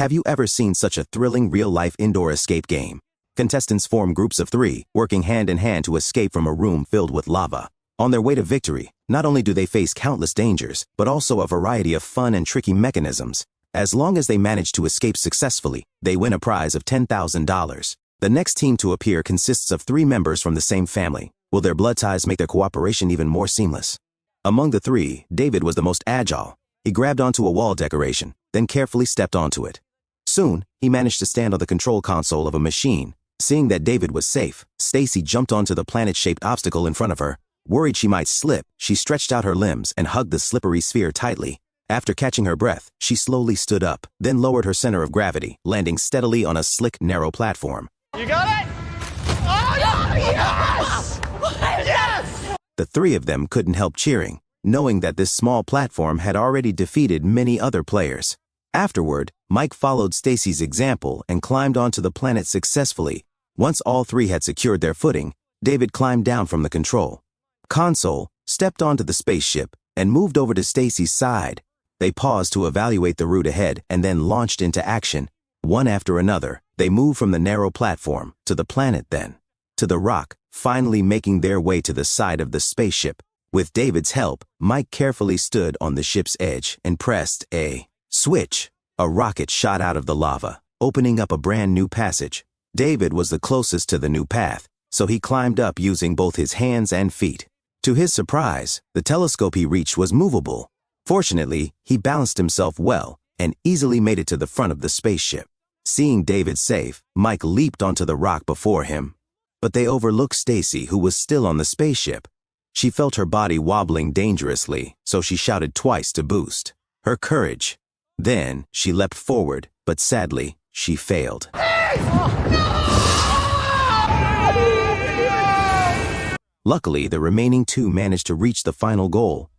Have you ever seen such a thrilling real-life indoor escape game? Contestants form groups of 3, working hand in hand to escape from a room filled with lava. On their way to victory, not only do they face countless dangers, but also a variety of fun and tricky mechanisms. As long as they manage to escape successfully, they win a prize of $10,000. The next team to appear consists of 3 members from the same family. Will their blood ties make their cooperation even more seamless? Among the 3, David was the most agile. He grabbed onto a wall decoration, then carefully stepped onto it. Soon, he managed to stand on the control console of a machine. Seeing that David was safe, Stacy jumped onto the planet-shaped obstacle in front of her. Worried she might slip, she stretched out her limbs and hugged the slippery sphere tightly. After catching her breath, she slowly stood up, then lowered her center of gravity, landing steadily on a slick, narrow platform. You got it? Oh, yes! Yes! The 3 of them couldn't help cheering, knowing that this small platform had already defeated many other players. Afterward, Mike followed Stacy's example and climbed onto the planet successfully. Once all 3 had secured their footing, David climbed down from the control console, stepped onto the spaceship, and moved over to Stacy's side. They paused to evaluate the route ahead and then launched into action. One after another, they moved from the narrow platform to the planet, then to the rock, finally making their way to the side of the spaceship. With David's help, Mike carefully stood on the ship's edge and pressed a switch. A rocket shot out of the lava, opening up a brand new passage. David was the closest to the new path, so he climbed up using both his hands and feet. To his surprise, the telescope he reached was movable. Fortunately, he balanced himself well and easily made it to the front of the spaceship. Seeing David safe, Mike leaped onto the rock before him. But they overlooked Stacy, who was still on the spaceship. She felt her body wobbling dangerously, so she shouted twice to boost her courage. Then, she leapt forward, but sadly, she failed. Luckily, the remaining 2 managed to reach the final goal,